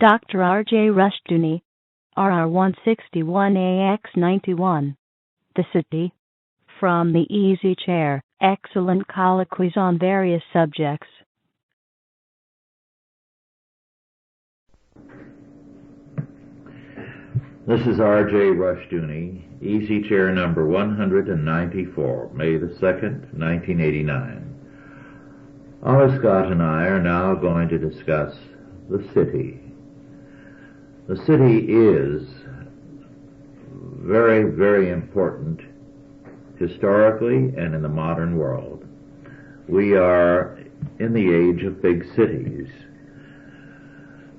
Dr. R.J. Rushdoony, RR161AX91. The City. From the Easy Chair, excellent colloquies on various subjects. This is R.J. Rushdoony, Easy Chair number 194, May the 2nd, 1989. Oliver Scott and I are now going to discuss the city. The city is very, very important historically and in the modern world. We are in the age of big cities,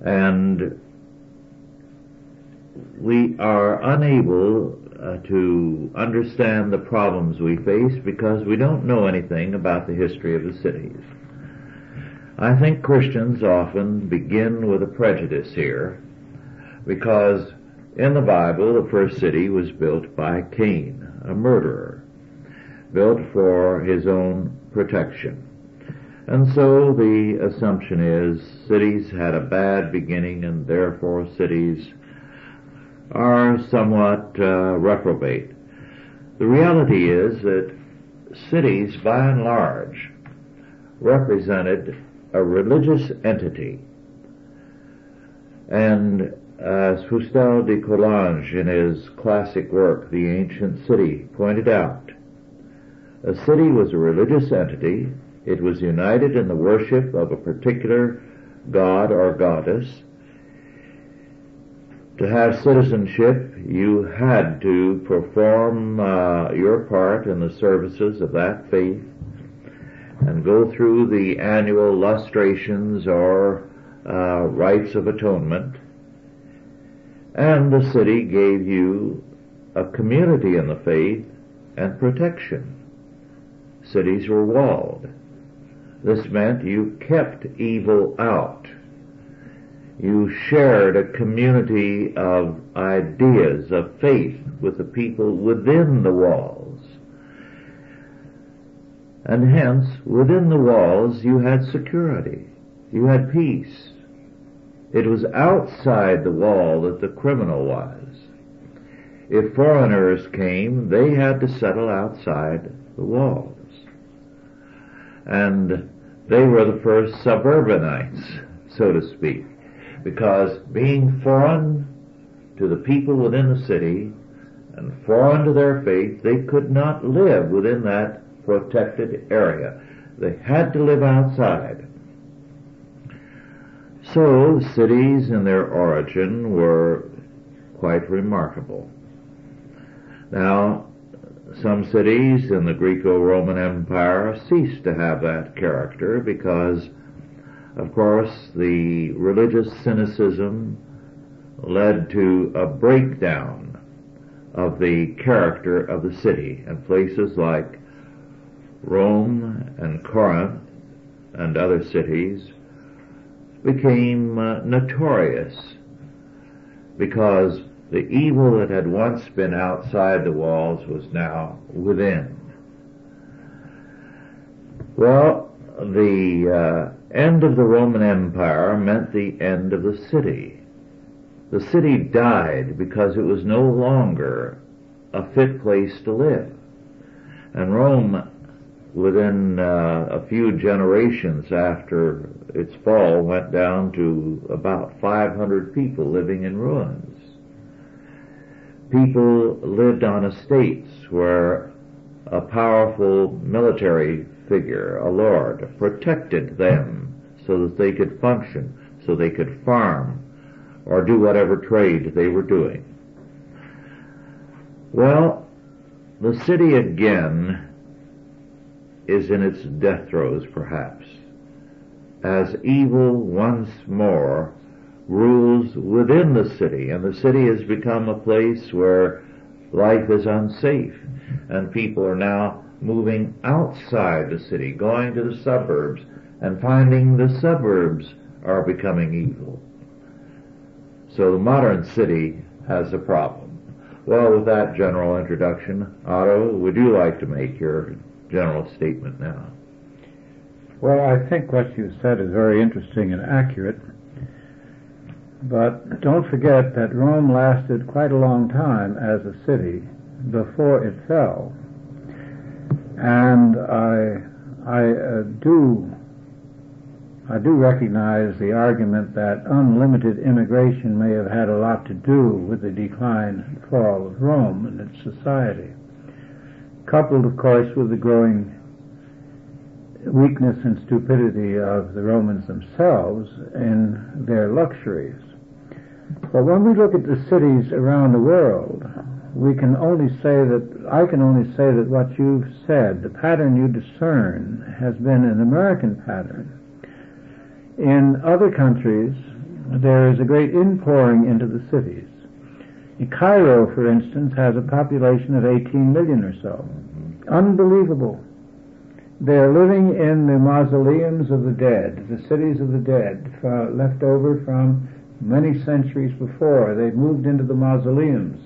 and we are unable to understand the problems we face because we don't know anything about the history of the cities. I think Christians often begin with a prejudice here because in the Bible the first city was built by Cain, a murderer, built for his own protection. And so the assumption is cities had a bad beginning and therefore cities are somewhat reprobate. The reality is that cities, by and large, represented a religious entity. And as Fustel de Coulanges, in his classic work, The Ancient City, pointed out, a city was a religious entity. It was united in the worship of a particular god or goddess. To have citizenship, you had to perform your part in the services of that faith and go through the annual lustrations or rites of atonement. And the city gave you a community in the faith and protection. Cities were walled. This meant you kept evil out. You shared a community of ideas, of faith with the people within the walls. And hence, within the walls, you had security. You had peace. It was outside the wall that the criminal was. If foreigners came, they had to settle outside the walls. And they were the first suburbanites, so to speak, because being foreign to the people within the city and foreign to their faith, they could not live within that protected area. They had to live outside. So cities in their origin were quite remarkable. Now, some cities in the Greco-Roman Empire ceased to have that character because, of course, the religious cynicism led to a breakdown of the character of the city, and places like Rome and Corinth and other cities became notorious because the evil that had once been outside the walls was now within. Well, the end of the Roman Empire meant the end of the city. The city died because it was no longer a fit place to live. And Rome, within a few generations after its fall, went down to about 500 people living in ruins. People lived on estates where a powerful military figure, a lord, protected them so that they could function, so they could farm, or do whatever trade they were doing. Well, the city again is in its death throes, perhaps, as evil once more rules within the city, and the city has become a place where life is unsafe, and people are now moving outside the city, going to the suburbs, and finding the suburbs are becoming evil. So the modern city has a problem. Well, with that general introduction, Otto, would you like to make your general statement now? Well, I think what you said is very interesting and accurate. But don't forget that Rome lasted quite a long time as a city before it fell. And I do recognize the argument that unlimited immigration may have had a lot to do with the decline and fall of Rome and its society, coupled, of course, with the growing weakness and stupidity of the Romans themselves in their luxuries. But when we look at the cities around the world, I can only say that what you've said, the pattern you discern, has been an American pattern. In other countries, there is a great inpouring into the cities. Cairo, for instance, has a population of 18 million or so. Unbelievable. They're living in the mausoleums of the dead, the cities of the dead, left over from many centuries before. They've moved into the mausoleums,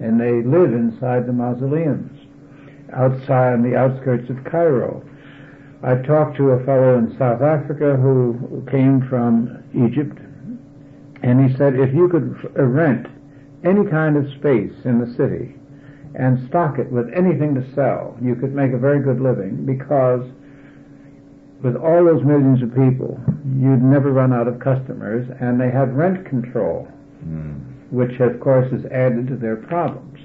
and they live inside the mausoleums, outside on the outskirts of Cairo. I talked to a fellow in South Africa who came from Egypt, and he said if you could rent any kind of space in the city and stock it with anything to sell, you could make a very good living, because with all those millions of people, you'd never run out of customers, and they have rent control, which of course is added to their problems.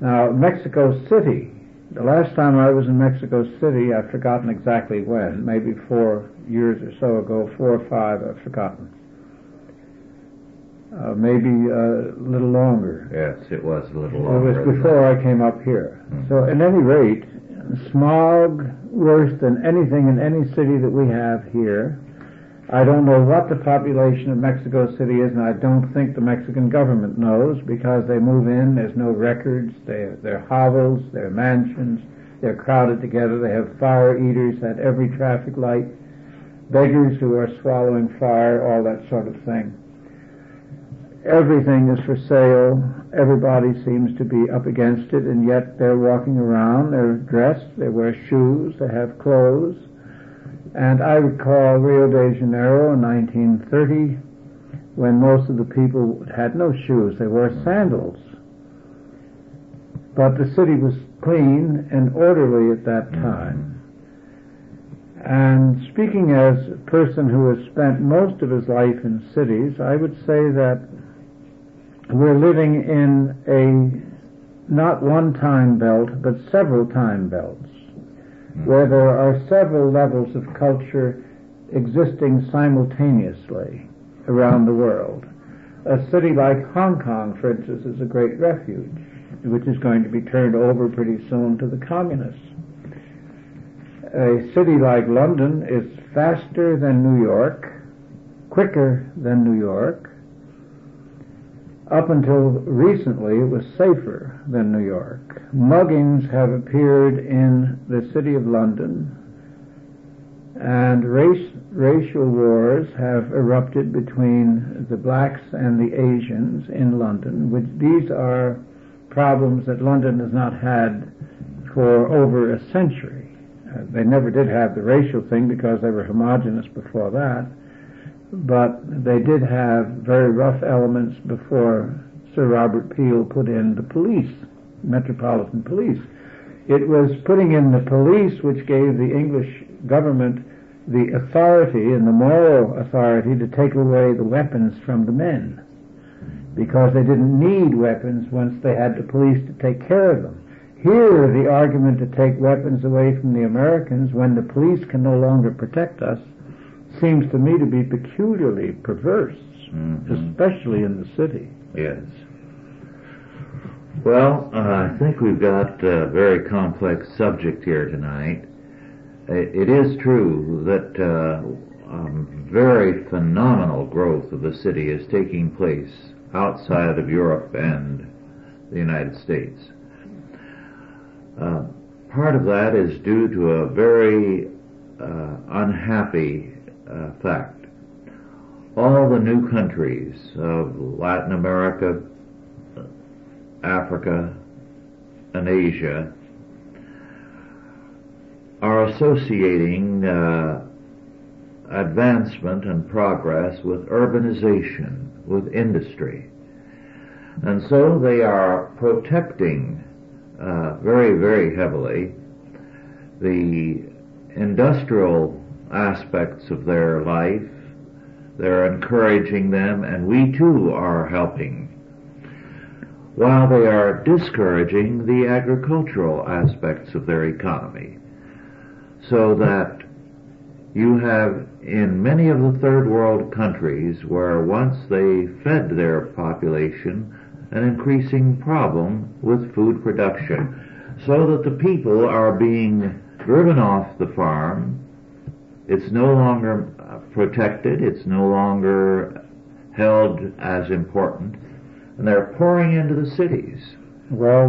Now, Mexico City, the last time I was in Mexico City, I've forgotten exactly when, maybe 4 years or so ago, 4 or 5, I've forgotten. Maybe a little longer. Yes, it was a little longer. It was before I came up here. So at any rate, smog worse than anything in any city that we have here. I don't know what the population of Mexico City is, and I don't think the Mexican government knows, because they move in, there's no records, they're hovels, they're mansions, they're crowded together, they have fire eaters at every traffic light, beggars who are swallowing fire, all that sort of thing. Everything is for sale, everybody seems to be up against it, and yet they're walking around, they're dressed, they wear shoes, they have clothes. And I recall Rio de Janeiro in 1930, when most of the people had no shoes, they wore sandals. But the city was clean and orderly at that time. And speaking as a person who has spent most of his life in cities, I would say that we're living in a not one time belt, but several time belts, where there are several levels of culture existing simultaneously around the world. A city like Hong Kong, for instance, is a great refuge, which is going to be turned over pretty soon to the communists. A city like London is faster than New York, quicker than New York. Up until recently, it was safer than New York. Muggings have appeared in the city of London, and racial wars have erupted between the blacks and the Asians in London, which these are problems that London has not had for over a century. They never did have the racial thing because they were homogenous before that, but they did have very rough elements before Sir Robert Peel put in the police, Metropolitan Police. It was putting in the police which gave the English government the authority and the moral authority to take away the weapons from the men, because they didn't need weapons once they had the police to take care of them. Here, the argument to take weapons away from the Americans when the police can no longer protect us seems to me to be peculiarly perverse, especially in the city. Yes. Well, I think we've got a very complex subject here tonight. It is true that very phenomenal growth of the city is taking place outside of Europe and the United States. Part of that is due to a very unhappy fact. All the new countries of Latin America, Africa, and Asia are associating advancement and progress with urbanization. with industry. And so they are protecting very, very heavily the industrial aspects of their life. They're encouraging them, and we too are helping, while they are discouraging the agricultural aspects of their economy. So that you have in many of the third world countries where once they fed their population an increasing problem with food production, so that the people are being driven off the farm. It's no longer protected, it's no longer held as important, and they're pouring into the cities. Well,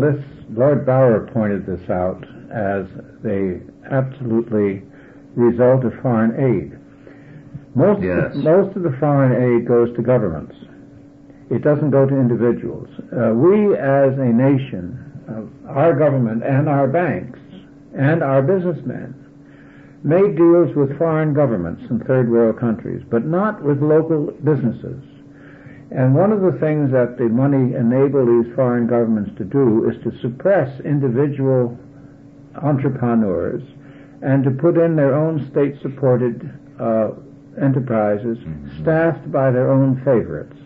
Lord Bauer pointed this out as the absolutely result of foreign aid. Most of the foreign aid goes to governments. It doesn't go to individuals. We as a nation, our government and our banks and our businessmen made deals with foreign governments in third world countries, but not with local businesses. And one of the things that the money enabled these foreign governments to do is to suppress individual entrepreneurs and to put in their own state-supported enterprises staffed by their own favorites.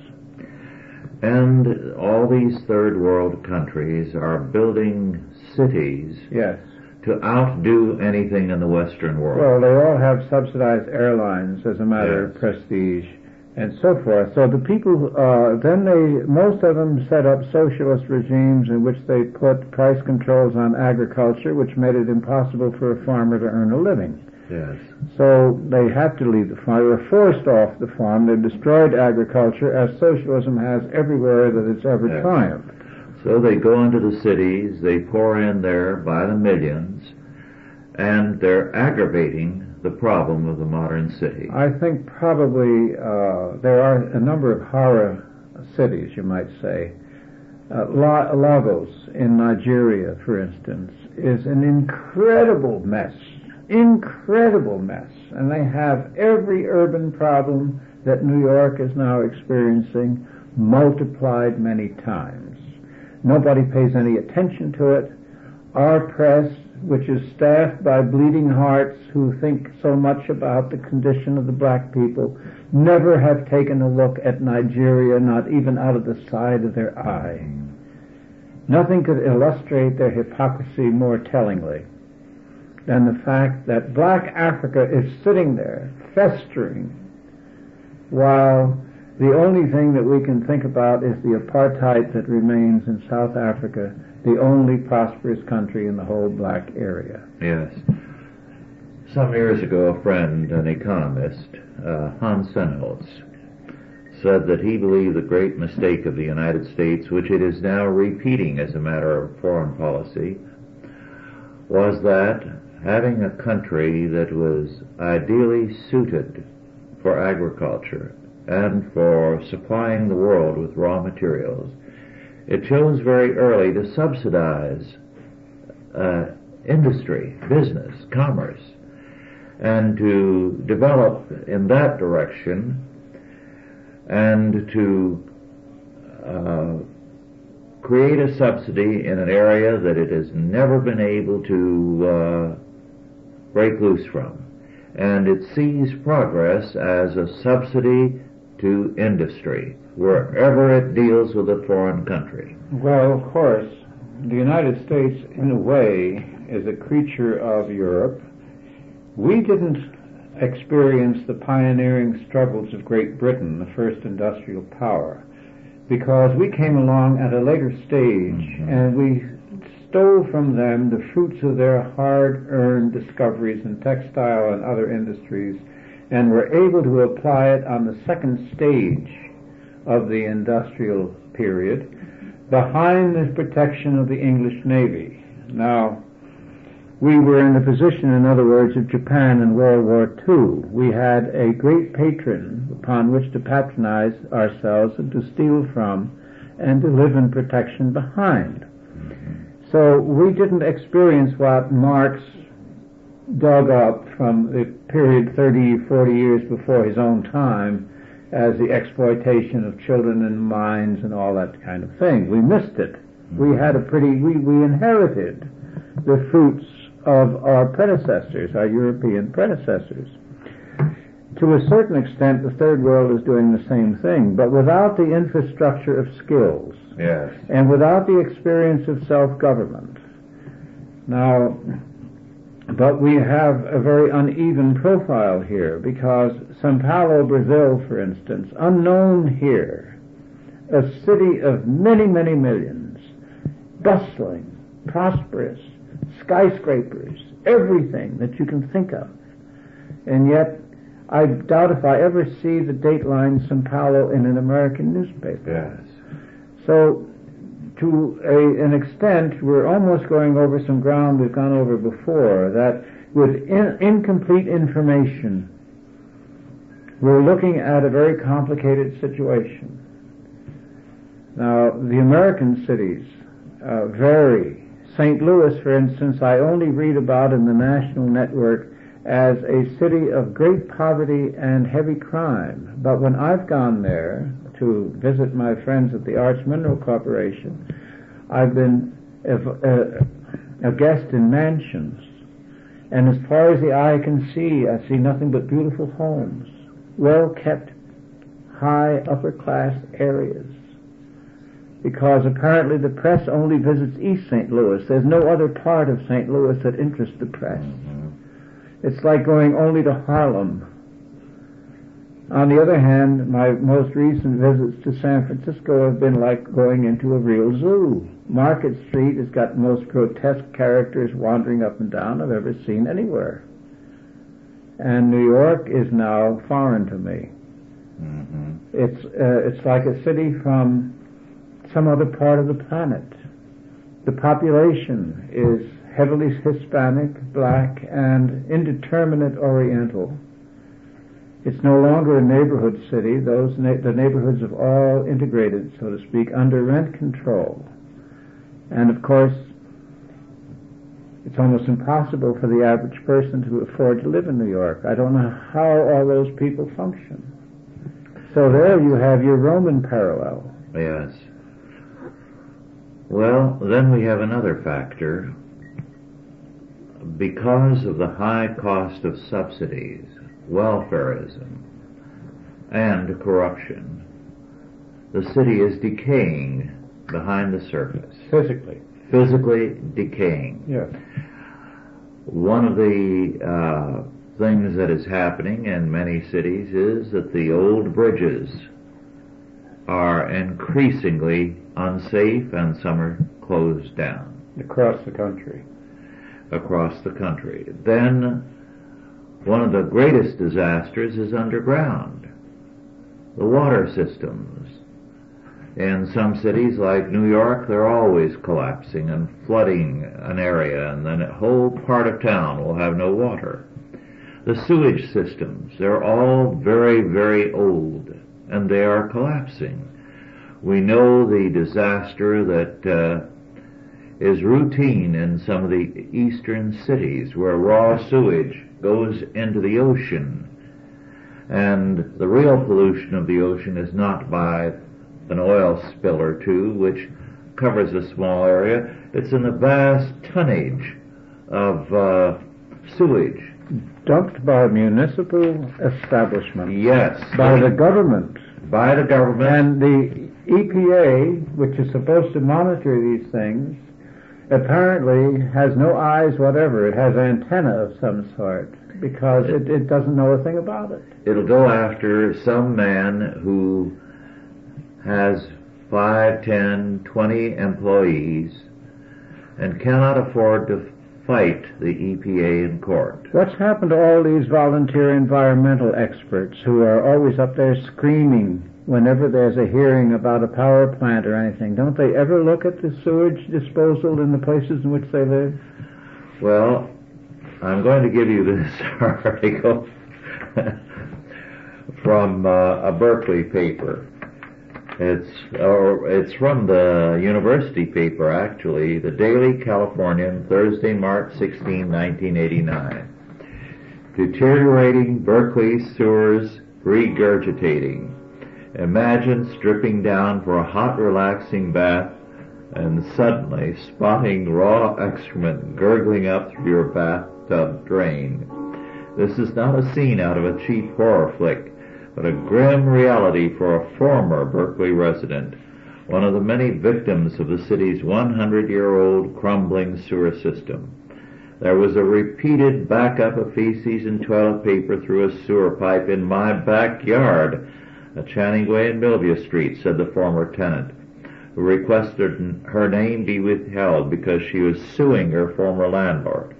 And all these third world countries are building cities to outdo anything in the Western world. Well, they all have subsidized airlines as a matter of prestige and so forth. So the people, most of them set up socialist regimes in which they put price controls on agriculture, which made it impossible for a farmer to earn a living. Yes. So they had to leave the farm. They were forced off the farm. They destroyed agriculture, as socialism has everywhere that it's ever triumphed. So they go into the cities, they pour in there by the millions, and they're aggravating the problem of the modern city. I think probably there are a number of horror cities, you might say. Lagos in Nigeria, for instance, is an incredible mess. And they have every urban problem that New York is now experiencing multiplied many times. Nobody pays any attention to it. Our press, which is staffed by bleeding hearts who think so much about the condition of the black people, never have taken a look at Nigeria, not even out of the side of their eye. Nothing could illustrate their hypocrisy more tellingly than the fact that black Africa is sitting there, festering, while the only thing that we can think about is the apartheid that remains in South Africa, the only prosperous country in the whole black area. Yes. Some years ago, a friend, an economist, Hans Senholz, said that he believed the great mistake of the United States, which it is now repeating as a matter of foreign policy, was that having a country that was ideally suited for agriculture and for supplying the world with raw materials, it chose very early to subsidize industry, business, commerce, and to develop in that direction and to create a subsidy in an area that it has never been able to break loose from. And it sees progress as a subsidy to industry wherever it deals with a foreign country. Well, of course, the United States, in a way, is a creature of Europe. We didn't experience the pioneering struggles of Great Britain, the first industrial power, because we came along at a later stage and we stole from them the fruits of their hard-earned discoveries in textile and other industries and were able to apply it on the second stage of the industrial period behind the protection of the English Navy. Now, we were in the position, in other words, of Japan in World War II. We had a great patron upon which to patronize ourselves and to steal from and to live in protection behind. So we didn't experience what Marx dug up from the period 30, 40 years before his own time as the exploitation of children and mines and all that kind of thing. We missed it. We inherited the fruits of our predecessors, our European predecessors. To a certain extent, the Third World is doing the same thing, but without the infrastructure of skills, Yes. and without the experience of self-government. Now, but we have a very uneven profile here, because São Paulo, Brazil, for instance, unknown here, a city of many, many millions, bustling, prosperous, skyscrapers, everything that you can think of. And yet, I doubt if I ever see the dateline São Paulo in an American newspaper. Yes. So, to an extent, we're almost going over some ground we've gone over before, that with incomplete information, we're looking at a very complicated situation. Now, the American cities vary. St. Louis, for instance, I only read about in the national network as a city of great poverty and heavy crime. But when I've gone there to visit my friends at the Arch Mineral Corporation, I've been a guest in mansions. And as far as the eye can see, I see nothing but beautiful homes, well-kept, high upper-class areas. Because apparently the press only visits East St. Louis. There's no other part of St. Louis that interests the press. It's like going only to Harlem. On the other hand, my most recent visits to San Francisco have been like going into a real zoo. Market Street has got the most grotesque characters wandering up and down I've ever seen anywhere. And New York is now foreign to me. It's like a city from some other part of the planet. The population is heavily Hispanic, black, and indeterminate Oriental. It's no longer a neighborhood city. The neighborhoods have all integrated, so to speak, under rent control. And of course, it's almost impossible for the average person to afford to live in New York. I don't know how all those people function. So there you have your Roman parallel. Yes. Well, then we have another factor. Because of the high cost of subsidies, welfarism, and corruption, the city is decaying behind the surface. Physically decaying. Yes. One of the things that is happening in many cities is that the old bridges are increasingly unsafe and some are closed down. Across the country. Then one of the greatest disasters is underground. The water systems. In some cities like New York, they're always collapsing and flooding an area, and then a whole part of town will have no water. The sewage systems, they're all very, very old, and they are collapsing. We know the disaster that is routine in some of the eastern cities where raw sewage goes into the ocean, and the real pollution of the ocean is not by an oil spill or two which covers a small area. It's in the vast tonnage of sewage dumped by municipal establishments. Yes. By the government. And the EPA, which is supposed to monitor these things, apparently has no eyes whatever. It has antenna of some sort, because it doesn't know a thing about it. It'll go after some man who has 5, 10, 20 employees and cannot afford to fight the EPA in court. What's happened to all these volunteer environmental experts who are always up there screaming whenever there's a hearing about a power plant or anything? Don't they ever look at the sewage disposal in the places in which they live? Well, I'm going to give you this article from a Berkeley paper. It's from the university paper, actually, the Daily Californian, Thursday, March 16, 1989. Deteriorating Berkeley sewers regurgitating. Imagine stripping down for a hot, relaxing bath and suddenly spotting raw excrement gurgling up through your bathtub drain. This is not a scene out of a cheap horror flick, but a grim reality for a former Berkeley resident, one of the many victims of the city's 100-year-old crumbling sewer system. There was a repeated backup of feces and toilet paper through a sewer pipe in my backyard at Channing Way and Millview Street, said the former tenant, who requested her name be withheld because she was suing her former landlord.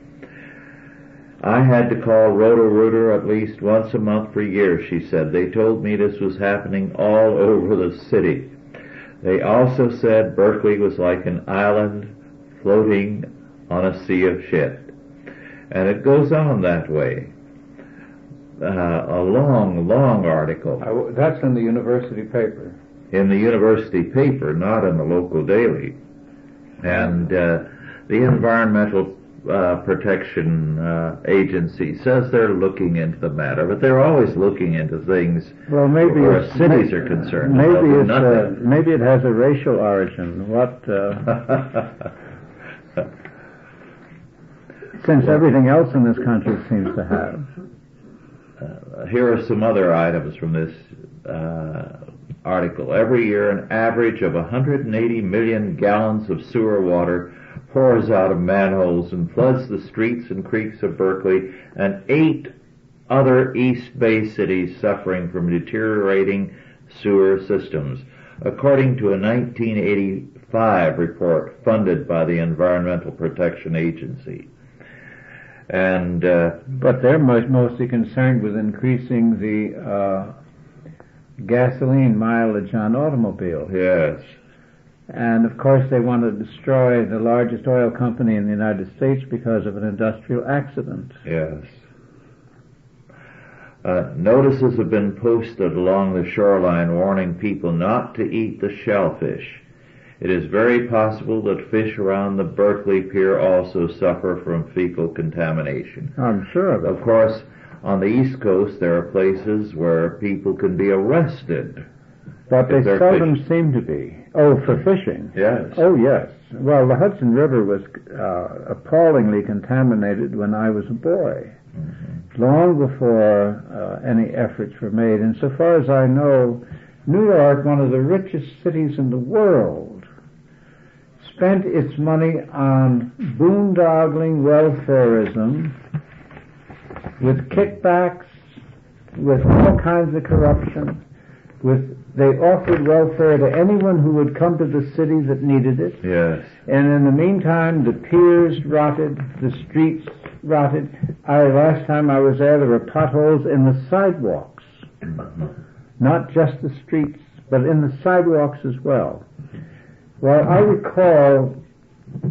I had to call Roto-Rooter at least once a month for years, she said. They told me this was happening all over the city. They also said Berkeley was like an island floating on a sea of shit. And it goes on that way. A long, long article. That's in the university paper. In the university paper, not in the local daily. And the Environmental Protection Agency says they're looking into the matter, but they're always looking into things where cities are concerned. Maybe it has a racial origin. What? Since everything else in this country seems to have. Here are some other items from this article. Every year, an average of 180 million gallons of sewer water pours out of manholes and floods the streets and creeks of Berkeley and 8 other East Bay cities suffering from deteriorating sewer systems, according to a 1985 report funded by the Environmental Protection Agency. And but they're mostly concerned with increasing the gasoline mileage on automobiles. Yes. And of course they want to destroy the largest oil company in the United States because of an industrial accident. Yes. Notices have been posted along the shoreline warning people not to eat the shellfish. It is very possible that fish around the Berkeley Pier also suffer from fecal contamination. I'm sure of it. Of course, on the East Coast there are places where people can be arrested. But they seldom seem to be. Oh, for fishing? Yes. Oh, yes. Well, the Hudson River was appallingly contaminated when I was a boy, long before any efforts were made. And so far as I know, New York, one of the richest cities in the world, spent its money on boondoggling welfareism with kickbacks, with all kinds of corruption. They offered welfare to anyone who would come to the city that needed it. Yes. And in the meantime, the piers rotted, the streets rotted. Last time I was there were potholes in the sidewalks. Not just the streets, but in the sidewalks as well. Well, I recall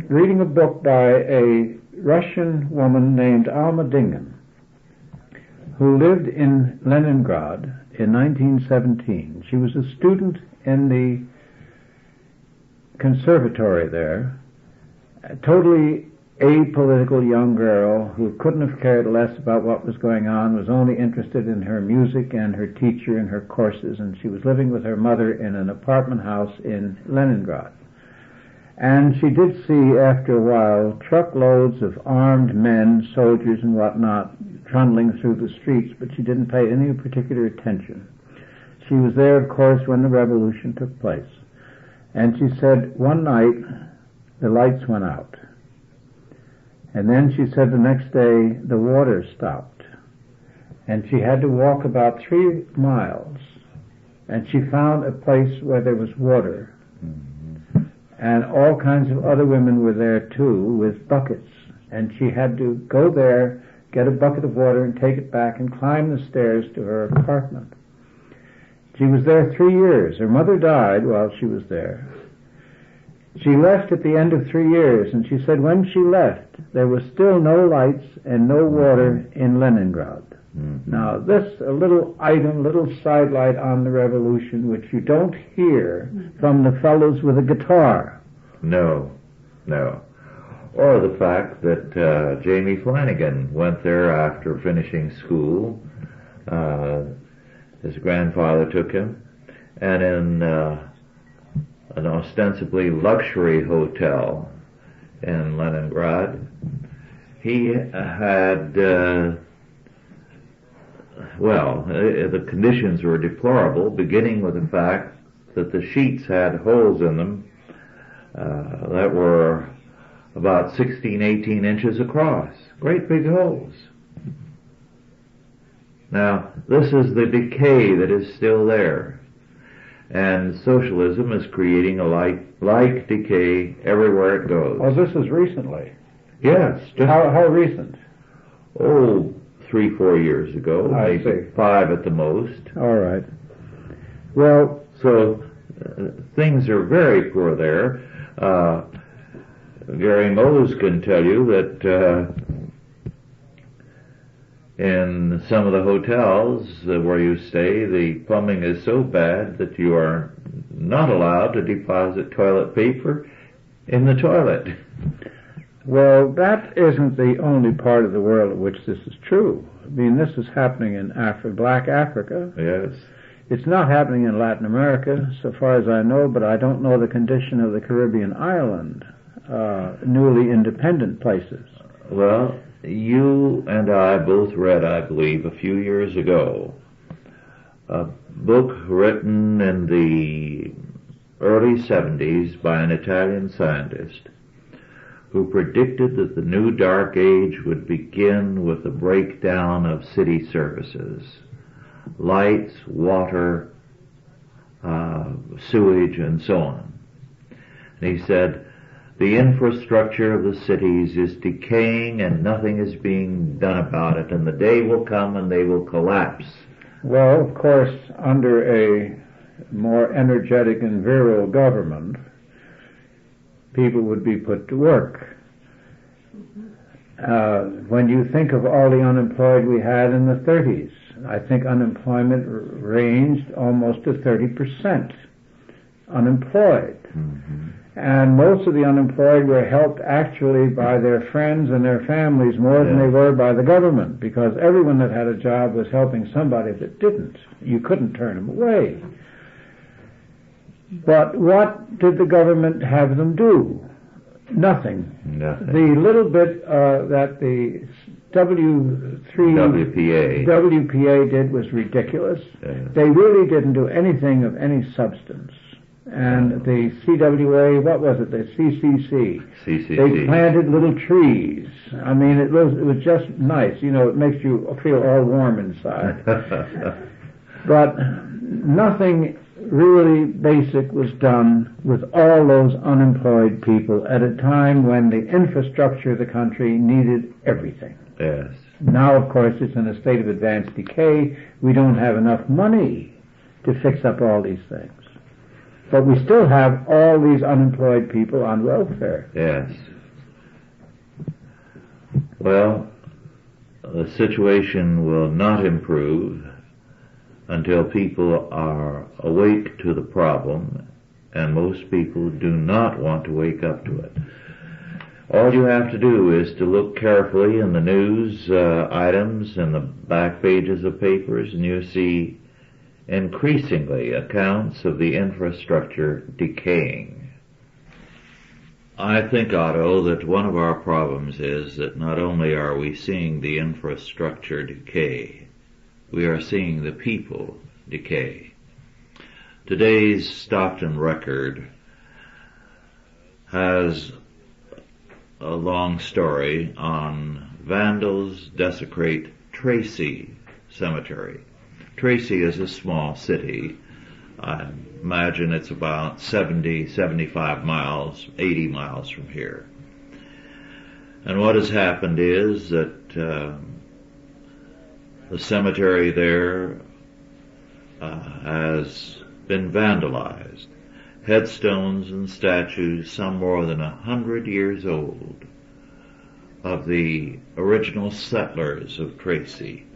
reading a book by a Russian woman named Alma Dingen, who lived in Leningrad in 1917. She was a student in the conservatory there, a totally apolitical young girl who couldn't have cared less about what was going on, was only interested in her music and her teacher and her courses, and she was living with her mother in an apartment house in Leningrad. And she did see, after a while, truckloads of armed men, soldiers and whatnot, trundling through the streets, but she didn't pay any particular attention. She was there, of course, when the revolution took place. And she said one night the lights went out. And then she said the next day the water stopped. And she had to walk about 3 miles. And she found a place where there was water. And all kinds of other women were there too with buckets. And she had to go there, get a bucket of water and take it back and climb the stairs to her apartment. She was there 3 years. Her mother died while she was there. She left at the end of 3 years, and she said when she left, there was still no lights and no water in Leningrad. Now, this a little item, little sidelight on the revolution, which you don't hear from the fellows with a guitar. No. Or the fact that Jamie Flanagan went there after finishing school. His grandfather took him, and in an ostensibly luxury hotel in Leningrad, he had, the conditions were deplorable, beginning with the fact that the sheets had holes in them that were about 16, 18 inches across. Great big holes. Now, this is the decay that is still there. And socialism is creating a like decay everywhere it goes. Oh, this is recently? Yes. How recent? Oh, 3-4 years ago. I maybe see. 5 at the most. All right. Well, so things are very poor there. Gary Mose can tell you that in some of the hotels where you stay, the plumbing is so bad that you are not allowed to deposit toilet paper in the toilet. Well, that isn't the only part of the world in which this is true. I mean, this is happening in Black Africa. Yes. It's not happening in Latin America, so far as I know, but I don't know the condition of the Caribbean island, newly independent places. Well, you and I both read, I believe, a few years ago, a book written in the early 70s by an Italian scientist who predicted that the new dark age would begin with the breakdown of city services, lights, water, sewage, and so on. And he said, the infrastructure of the cities is decaying and nothing is being done about it, and the day will come and they will collapse. Well, of course, under a more energetic and virile government, people would be put to work. When you think of all the unemployed we had in the 30s, I think unemployment ranged almost to 30% unemployed. Mm-hmm. And most of the unemployed were helped actually by their friends and their families more than they were by the government, because everyone that had a job was helping somebody that didn't. You couldn't turn them away. But what did the government have them do? Nothing. The little bit that the WPA did was ridiculous. They really didn't do anything of any substance. And the CWA, what was it? The CCC. They planted little trees. I mean, it was just nice. You know, it makes you feel all warm inside. But nothing really basic was done with all those unemployed people at a time when the infrastructure of the country needed everything. Yes. Now, of course, it's in a state of advanced decay. We don't have enough money to fix up all these things. But we still have all these unemployed people on welfare. Yes. Well, the situation will not improve until people are awake to the problem, and most people do not want to wake up to it. All you have to do is to look carefully in the news items and the back pages of papers, and you see increasingly accounts of the infrastructure decaying. I think, Otto, that one of our problems is that not only are we seeing the infrastructure decay, we are seeing the people decay. Today's Stockton Record has a long story on vandals desecrate Tracy Cemetery. Tracy is a small city. I imagine it's about 70, 75 miles, 80 miles from here. And what has happened is that the cemetery there has been vandalized. Headstones and statues, some more than 100 years old, of the original settlers of Tracy,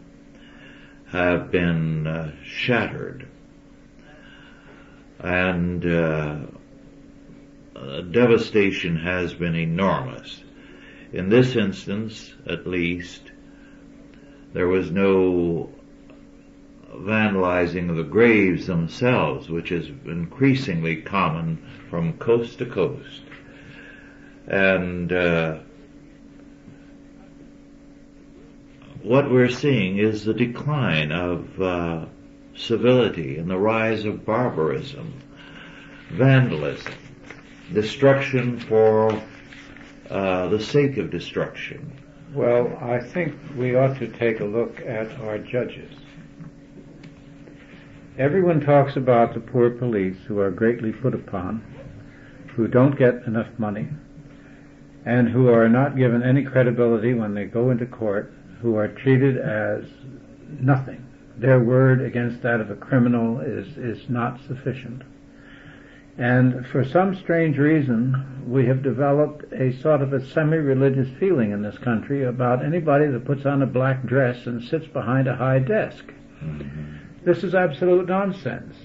have been shattered, and devastation has been enormous. In this instance, at least, there was no vandalizing of the graves themselves, which is increasingly common from coast to coast. And what we're seeing is the decline of civility and the rise of barbarism, vandalism, destruction for the sake of destruction. Well, I think we ought to take a look at our judges. Everyone talks about the poor police who are greatly put upon, who don't get enough money, and who are not given any credibility when they go into court, who are treated as nothing. Their word against that of a criminal is not sufficient. And for some strange reason, we have developed a sort of a semi-religious feeling in this country about anybody that puts on a black dress and sits behind a high desk. Mm-hmm. This is absolute nonsense.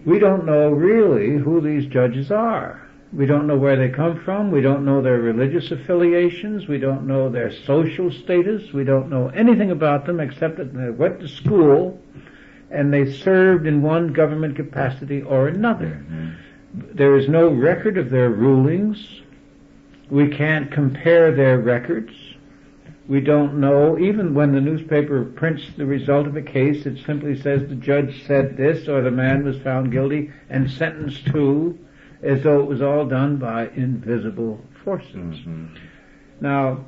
We don't know really who these judges are. We don't know where they come from. We don't know their religious affiliations. We don't know their social status. We don't know anything about them except that they went to school and they served in one government capacity or another. Mm-hmm. There is no record of their rulings. We can't compare their records. We don't know, even when the newspaper prints the result of a case, it simply says the judge said this, or the man was found guilty and sentenced to, as though it was all done by invisible forces. Mm-hmm. Now,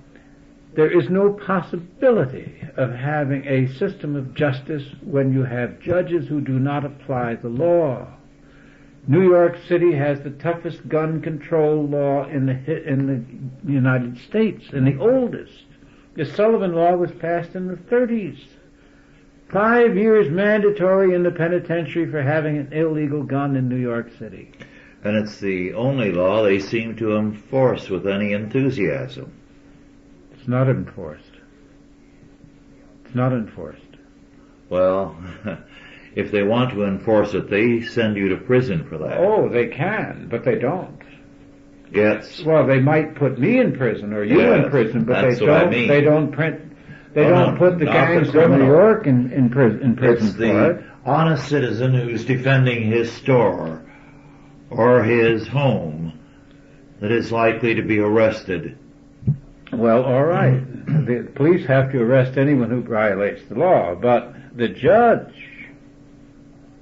there is no possibility of having a system of justice when you have judges who do not apply the law. New York City has the toughest gun control law in the United States, and the oldest. The Sullivan Law was passed in the 30s. 5 years mandatory in the penitentiary for having an illegal gun in New York City. And it's the only law they seem to enforce with any enthusiasm. It's not enforced. It's not enforced. Well, if they want to enforce it, they send you to prison for that. Oh, they can, but they don't. Yes. Well, they might put me in prison or you in prison, but they don't. I mean. They don't print. They don't put the gangs of New York in prison. It's the honest citizen who's defending his store or his home that is likely to be arrested. Well, all right. The police have to arrest anyone who violates the law, but the judge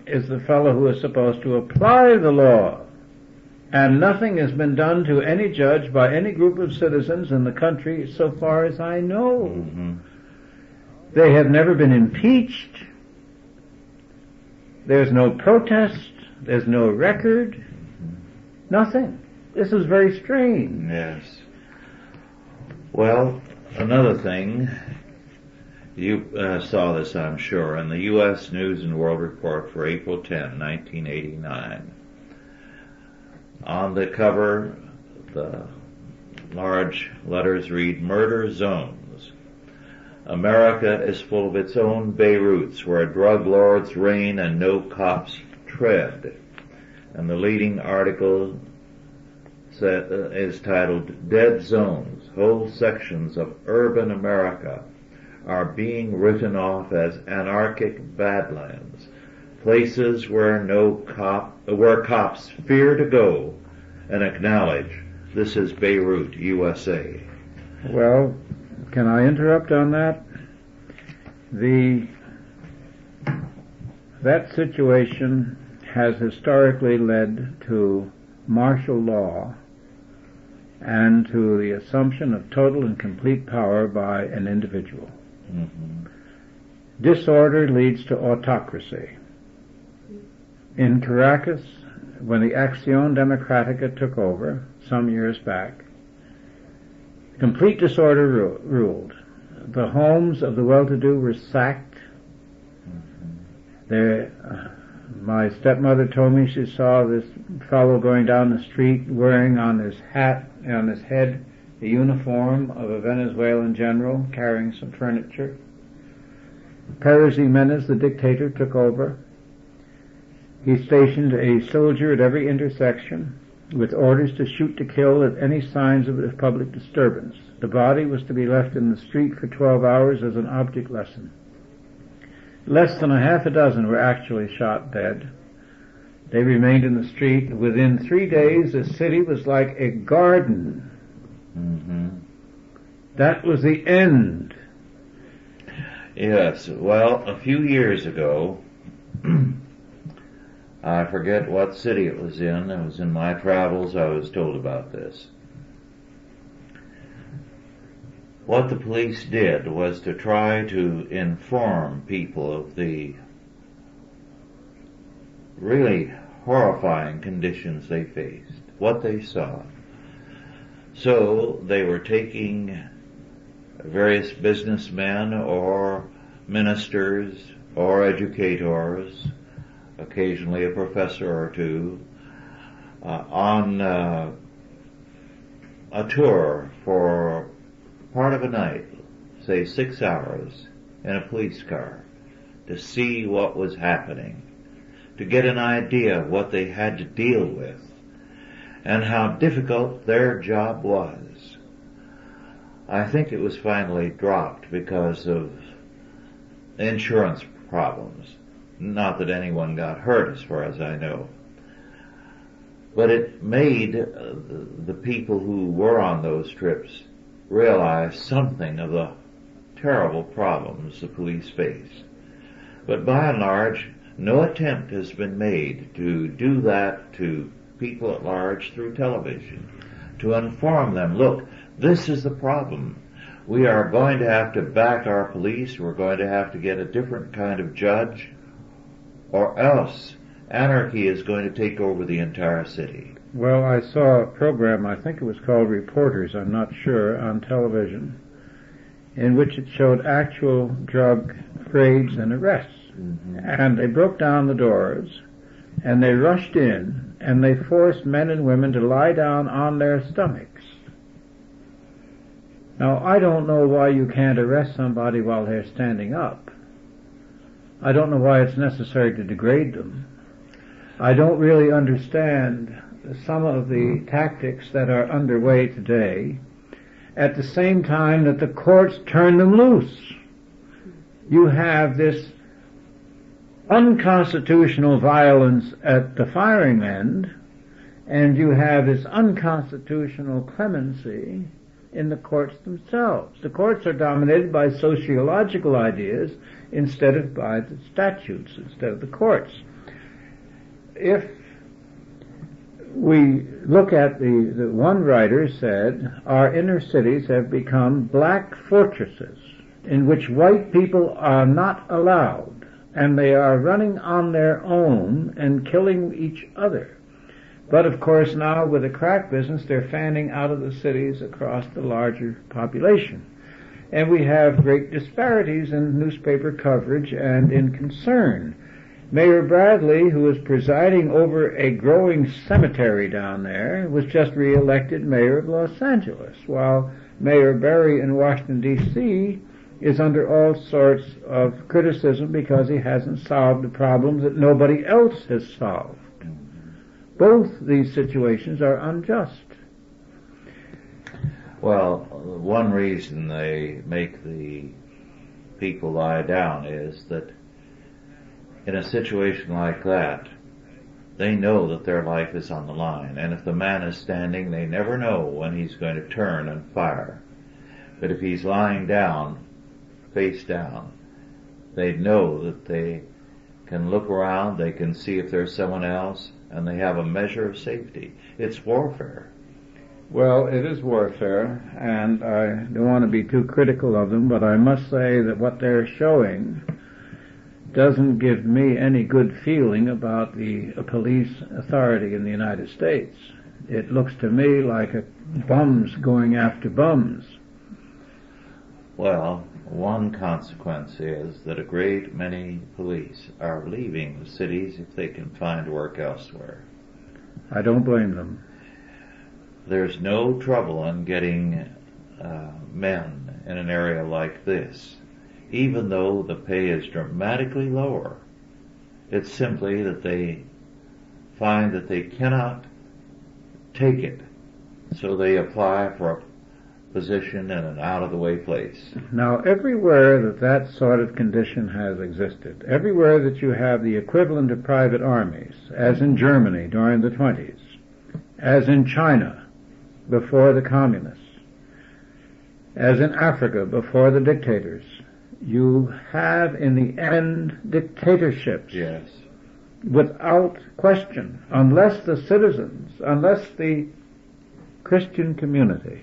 is the fellow who is supposed to apply the law. And nothing has been done to any judge by any group of citizens in the country so far as I know. Mm-hmm. They have never been impeached. There's no protest. There's no record. Nothing. This is very strange. Yes. Well, another thing, you saw this, I'm sure, in the U.S. News and World Report for April 10, 1989. On the cover, the large letters read, "Murder Zones. America is full of its own Beiruts where drug lords reign and no cops tread." And the leading article is titled, "Dead Zones. Whole sections of urban America are being written off as anarchic badlands. Places where where cops fear to go and acknowledge this is Beirut, USA." Well, can I interrupt on that? That situation has historically led to martial law and to the assumption of total and complete power by an individual. Mm-hmm. Disorder leads to autocracy. In Caracas, when the Acción Democrática took over some years back, complete disorder ruled. The homes of the well-to-do were sacked. My stepmother told me she saw this fellow going down the street wearing on his head, the uniform of a Venezuelan general carrying some furniture. Pérez Jiménez, the dictator, took over. He stationed a soldier at every intersection with orders to shoot to kill at any signs of public disturbance. The body was to be left in the street for 12 hours as an object lesson. Less than a half a dozen were actually shot dead. They remained in the street. Within 3 days, the city was like a garden. Mm-hmm. That was the end. Yes, well, a few years ago, I forget what city it was in. It was in my travels I was told about this. What the police did was to try to inform people of the really horrifying conditions they faced, what they saw. So they were taking various businessmen or ministers or educators, occasionally a professor or two, on a tour for part of a night, say 6 hours, in a police car, to see what was happening, to get an idea of what they had to deal with, and how difficult their job was. I think it was finally dropped because of insurance problems. Not that anyone got hurt, as far as I know. But it made the people who were on those trips realize something of the terrible problems the police face. But by and large, no attempt has been made to do that to people at large through television, to inform them, look, this is the problem. We are going to have to back our police, we're going to have to get a different kind of judge, or else anarchy is going to take over the entire city. Well, I saw a program, I think it was called Reporters, I'm not sure, on television, in which it showed actual drug raids and arrests. Mm-hmm. And they broke down the doors, and they rushed in, and they forced men and women to lie down on their stomachs. Now, I don't know why you can't arrest somebody while they're standing up. I don't know why it's necessary to degrade them. I don't really understand some of the tactics that are underway today at the same time that the courts turn them loose. You have this unconstitutional violence at the firing end, and you have this unconstitutional clemency in the courts themselves. The courts are dominated by sociological ideas instead of by the statutes, instead of the courts. If we look at the one writer said, our inner cities have become black fortresses in which white people are not allowed, and they are running on their own and killing each other. But of course now with the crack business, they're fanning out of the cities across the larger population. And we have great disparities in newspaper coverage and in concern. Mayor Bradley, who is presiding over a growing cemetery down there, was just re-elected mayor of Los Angeles, while Mayor Berry in Washington, D.C. is under all sorts of criticism because he hasn't solved the problems that nobody else has solved. Both these situations are unjust. Well, one reason they make the people lie down is that in a situation like that, they know that their life is on the line, and if the man is standing, they never know when he's going to turn and fire. But if he's lying down, face down, they know that they can look around, they can see if there's someone else, and they have a measure of safety. It's warfare. Well, it is warfare, and I don't want to be too critical of them, but I must say that what they're showing doesn't give me any good feeling about the police authority in the United States. It looks to me like bums going after bums. Well, one consequence is that a great many police are leaving the cities if they can find work elsewhere. I don't blame them. There's no trouble in getting men in an area like this, even though the pay is dramatically lower. It's simply that they find that they cannot take it, so they apply for position in an out-of-the-way place. Now, everywhere that sort of condition has existed, everywhere that you have the equivalent of private armies, as in Germany during the 20s, as in China before the communists, as in Africa before the dictators, you have in the end dictatorships. Yes. Without question, unless the citizens, unless the Christian community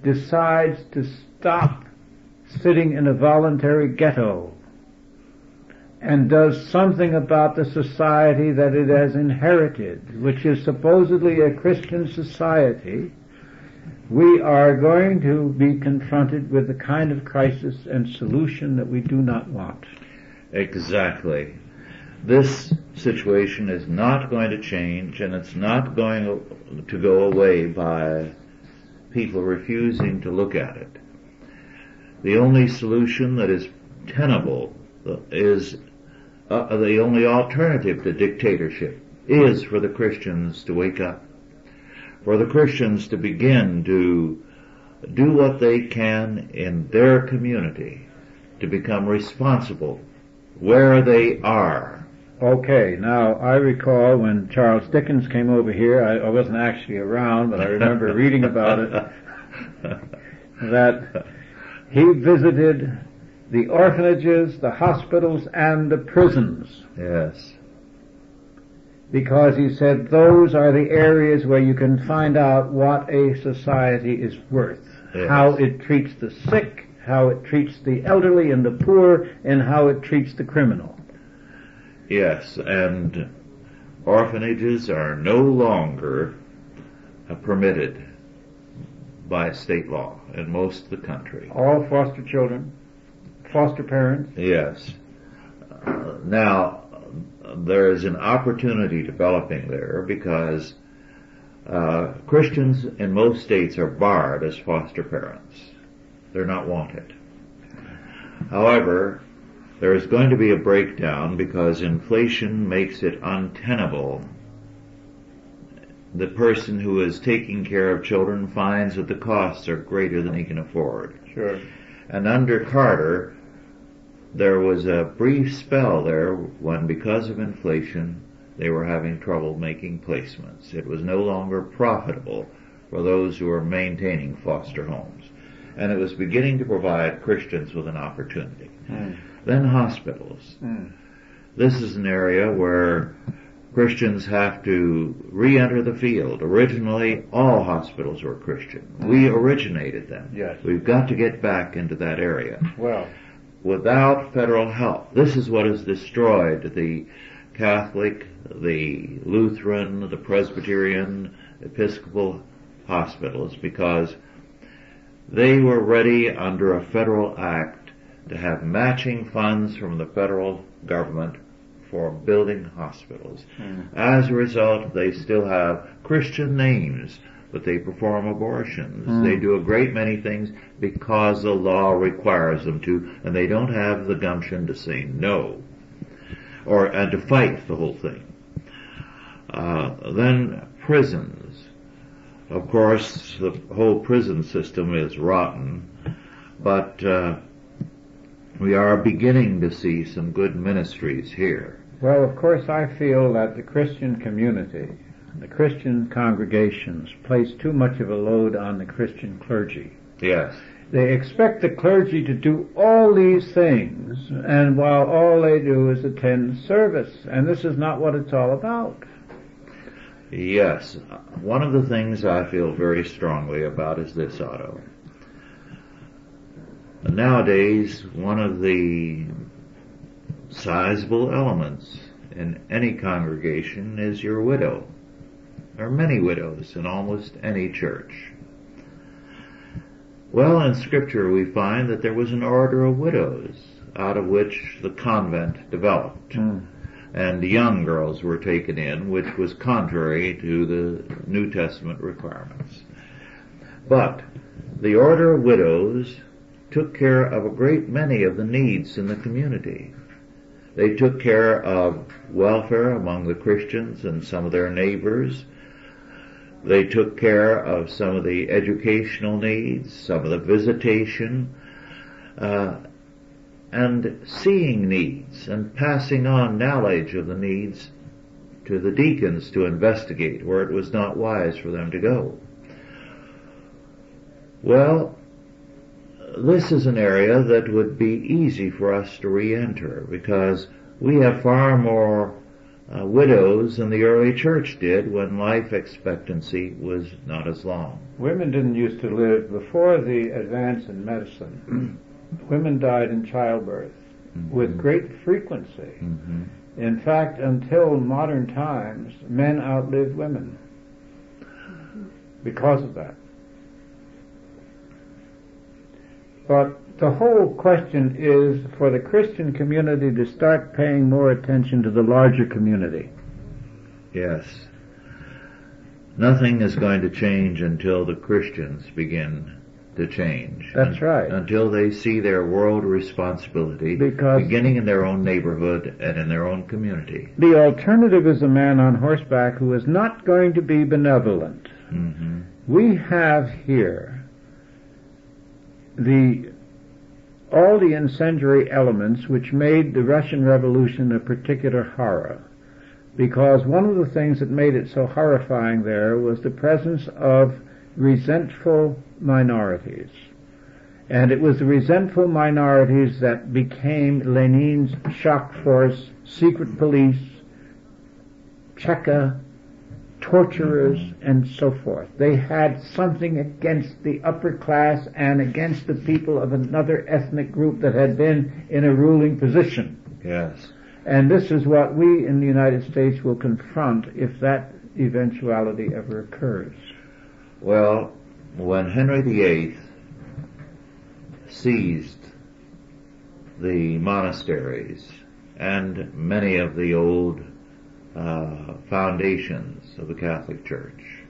decides to stop sitting in a voluntary ghetto and does something about the society that it has inherited, which is supposedly a Christian society, we are going to be confronted with the kind of crisis and solution that we do not want. Exactly. This situation is not going to change, and it's not going to go away by people refusing to look at it. The only solution that is tenable is the only alternative to dictatorship is for the Christians to wake up, for the Christians to begin to do what they can in their community to become responsible where they are. Okay, now I recall when Charles Dickens came over here, I wasn't actually around, but I remember reading about it, that he visited the orphanages, the hospitals, and the prisons. Yes. Because he said those are the areas where you can find out what a society is worth, yes. How it treats the sick, how it treats the elderly and the poor, and how it treats the criminal. Yes, and orphanages are no longer permitted by state law in most of the country. All foster children, foster parents. Yes. Now, there is an opportunity developing there because Christians in most states are barred as foster parents. They're not wanted. However, there is going to be a breakdown because inflation makes it untenable. The person who is taking care of children finds that the costs are greater than he can afford. Sure. And under Carter, there was a brief spell there when, because of inflation, they were having trouble making placements. It was no longer profitable for those who were maintaining foster homes. And it was beginning to provide Christians with an opportunity. Then hospitals. This is an area where Christians have to re-enter the field. Originally, all hospitals were Christian. We originated them. Yes. We've got to get back into that area. Well, without federal help, this is what has destroyed the Catholic, the Lutheran, the Presbyterian, Episcopal hospitals, because they were ready under a federal act to have matching funds from the federal government for building hospitals. As a result, they still have Christian names, but they perform abortions. They do a great many things because the law requires them to, and they don't have the gumption to say no, and to fight the whole thing. Then prisons. Of course, the whole prison system is rotten, but we are beginning to see some good ministries here. Well, of course, I feel that the Christian community, the Christian congregations, place too much of a load on the Christian clergy. Yes. They expect the clergy to do all these things, and while all they do is attend service, and this is not what it's all about. Yes. One of the things I feel very strongly about is this, Otto. Nowadays, one of the sizable elements in any congregation is your widow. There are many widows in almost any church. Well, in Scripture we find that there was an order of widows, out of which the convent developed. And young girls were taken in, which was contrary to the New Testament requirements. But the order of widows took care of a great many of the needs in the community. They took care of welfare among the Christians and some of their neighbors. They took care of some of the educational needs, some of the visitation, and seeing needs and passing on knowledge of the needs to the deacons to investigate where it was not wise for them to go. Well, this is an area that would be easy for us to re-enter because we have far more widows than the early church did when life expectancy was not as long. Women didn't used to live before the advance in medicine. Women died in childbirth with great frequency. In fact, until modern times, men outlived women because of that. But the whole question is for the Christian community to start paying more attention to the larger community. Yes. Nothing is going to change until the Christians begin to change. That's right. Until they see their world responsibility beginning in their own neighborhood and in their own community. The alternative is a man on horseback who is not going to be benevolent. We have here all the incendiary elements which made the Russian Revolution a particular horror, because one of the things that made it so horrifying there was the presence of resentful minorities. And it was the resentful minorities that became Lenin's shock force, secret police, Cheka, torturers, and so forth. They had something against the upper class and against the people of another ethnic group that had been in a ruling position. Yes. And this is what we in the United States will confront if that eventuality ever occurs. Well, when Henry VIII seized the monasteries and many of the old foundations of the Catholic Church,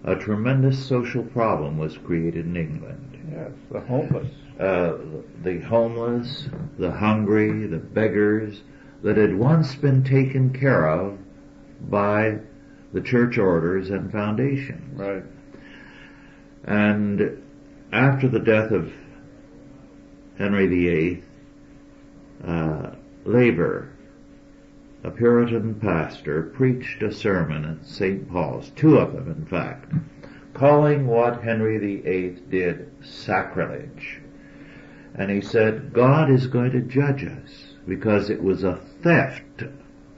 a tremendous social problem was created in England. Yes, the homeless. The homeless, the hungry, the beggars that had once been taken care of by the church orders and foundations. Right. And after the death of Henry VIII, Labour, a Puritan pastor, preached a sermon at St. Paul's, two of them in fact, calling what Henry VIII did sacrilege. And he said, God is going to judge us because it was a theft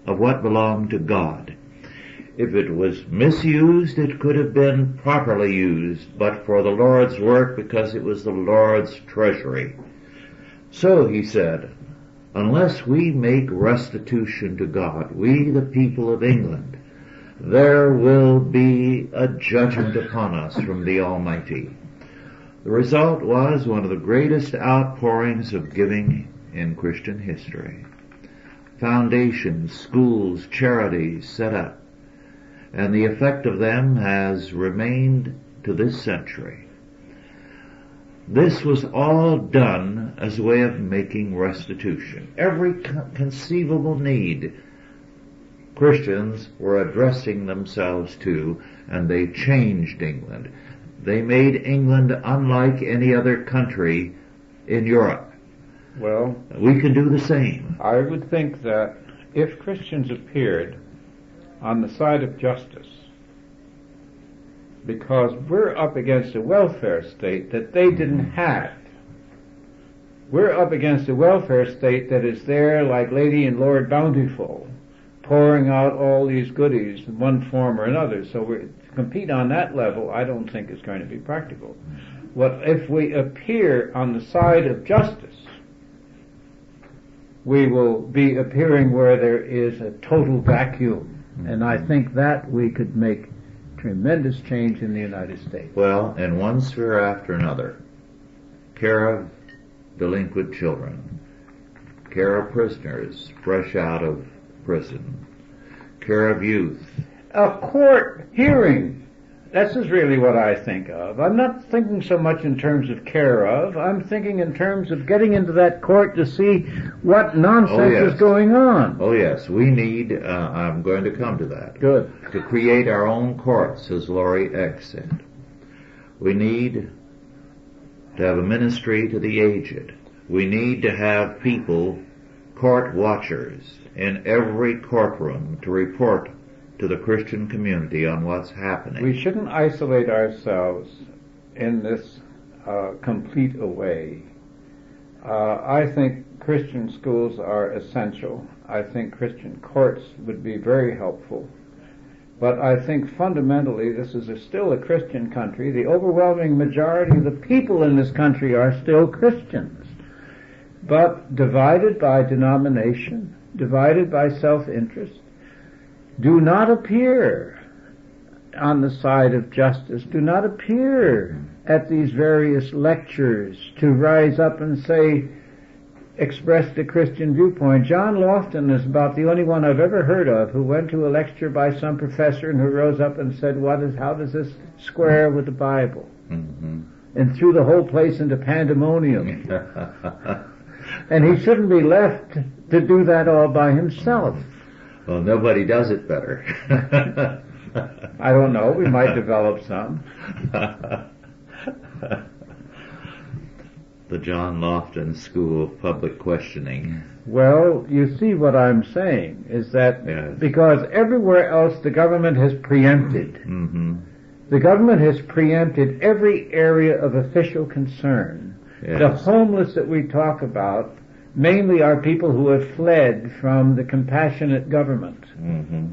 of what belonged to God. If it was misused, it could have been properly used, but for the Lord's work because it was the Lord's treasury. So, he said, unless we make restitution to God, we the people of England, there will be a judgment upon us from the Almighty. The result was one of the greatest outpourings of giving in Christian history. Foundations, schools, charities set up, and the effect of them has remained to this century. This was all done as a way of making restitution. Every conceivable need Christians were addressing themselves to, and they changed England. They made England unlike any other country in Europe. Well, we can do the same. I would think that if Christians appeared on the side of justice, because we're up against a welfare state that they didn't have. We're up against a welfare state that is there like Lady and Lord Bountiful, pouring out all these goodies in one form or another. So to compete on that level, I don't think is going to be practical. What if we appear on the side of justice? We will be appearing where there is a total vacuum. And I think that we could make tremendous change in the United States. Well, in one sphere after another, care of delinquent children, care of prisoners fresh out of prison, care of youth. A court hearing This is really what I think of. I'm not thinking so much in terms of care of. I'm thinking in terms of getting into that court to see what nonsense is going on. Oh, yes. We need, I'm going to come to that. Good. To create our own courts, as Laurie X said. We need to have a ministry to the aged. We need to have people, court watchers, in every courtroom to report to the Christian community on what's happening. We shouldn't isolate ourselves in this complete a way. I think Christian schools are essential. I think Christian courts would be very helpful. But I think fundamentally this is still a Christian country. The overwhelming majority of the people in this country are still Christians, but divided by denomination, divided by self-interest, do not appear on the side of justice, do not appear at these various lectures to rise up and say, express the Christian viewpoint. John Lofton is about the only one I've ever heard of who went to a lecture by some professor and who rose up and said, how does this square with the Bible? Mm-hmm. And threw the whole place into pandemonium. And he shouldn't be left to do that all by himself. Well, nobody does it better. I don't know. We might develop some. The John Lofton School of Public Questioning. Well, you see what I'm saying is that yes. Because everywhere else the government has preempted. Mm-hmm. The government has preempted every area of official concern. Yes. The homeless that we talk about mainly are people who have fled from the compassionate government. Mm-hmm.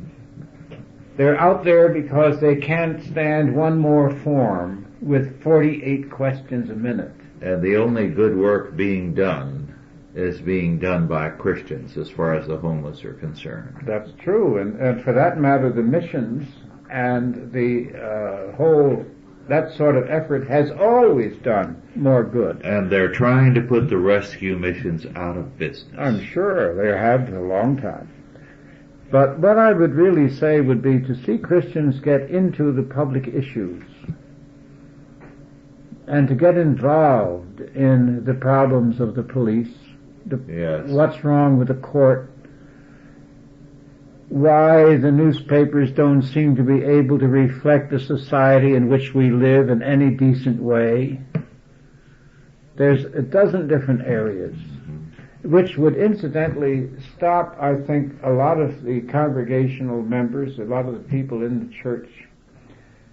They're out there because they can't stand one more form with 48 questions a minute. And the only good work being done is being done by Christians as far as the homeless are concerned. That's true. And for that matter, the missions and the whole, that sort of effort has always done more good. And they're trying to put the rescue missions out of business. I'm sure they have for a long time. But what I would really say would be to see Christians get into the public issues and to get involved in the problems of the police, yes. What's wrong with the court, why the newspapers don't seem to be able to reflect the society in which we live in any decent way. There's a dozen different areas which would incidentally stop, I think, a lot of the congregational members, a lot of the people in the church,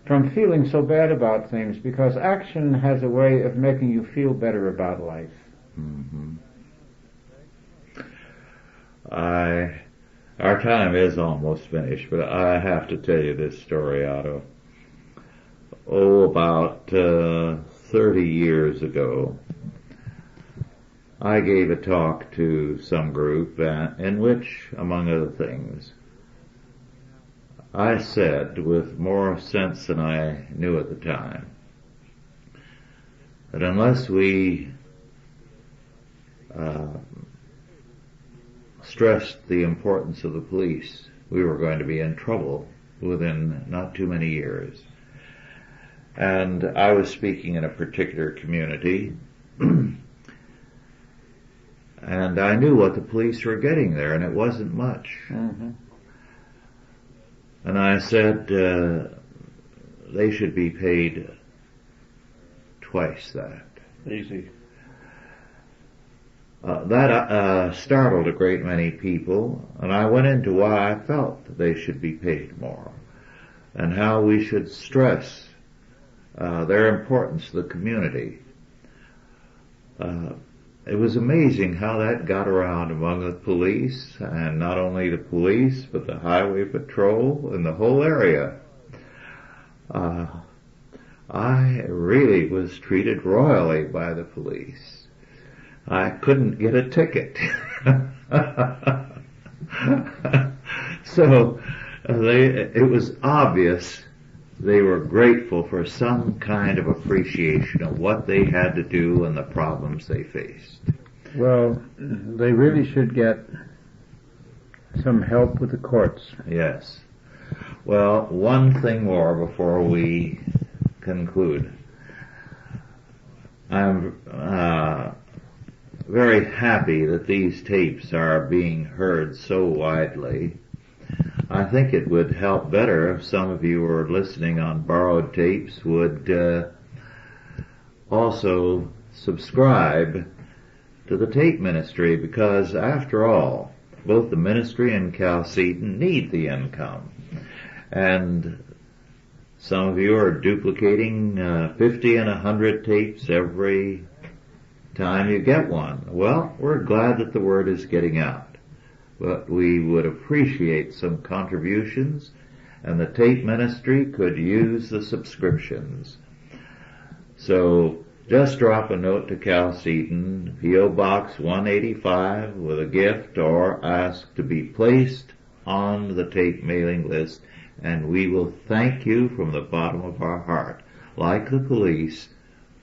from feeling so bad about things, because action has a way of making you feel better about life. Mm-hmm. Our time is almost finished, but I have to tell you this story, Otto. About 30 years ago, I gave a talk to some group in which, among other things, I said, with more sense than I knew at the time, that unless we stressed the importance of the police, we were going to be in trouble within not too many years. And I was speaking in a particular community, and I knew what the police were getting there, and it wasn't much. Mm-hmm. And I said they should be paid twice that. Easy. That startled a great many people, and I went into why I felt that they should be paid more, and how we should stress their importance to the community. It was amazing how that got around among the police, and not only the police, but the highway patrol and the whole area. I really was treated royally by the police. I couldn't get a ticket. So it was obvious they were grateful for some kind of appreciation of what they had to do and the problems they faced. Well, they really should get some help with the courts. Yes. Well, one thing more before we conclude. I'm very happy that these tapes are being heard so widely. I think it would help better if some of you who are listening on borrowed tapes would also subscribe to the tape ministry, because after all, both the ministry and Chalcedon need the income. And some of you are duplicating 50 and 100 tapes every time you get one. Well, we're glad that the word is getting out, but we would appreciate some contributions, and the tape ministry could use the subscriptions. So just drop a note to Chalcedon, P.O. Box 185, with a gift, or ask to be placed on the tape mailing list, and we will thank you from the bottom of our heart. Like the police,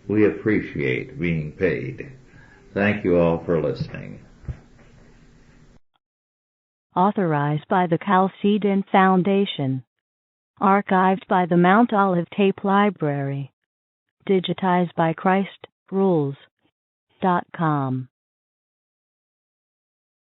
we appreciate being paid. Thank you all for listening. Authorized by the Chalcedon Foundation. Archived by the Mount Olive Tape Library. Digitized by ChristRules.com.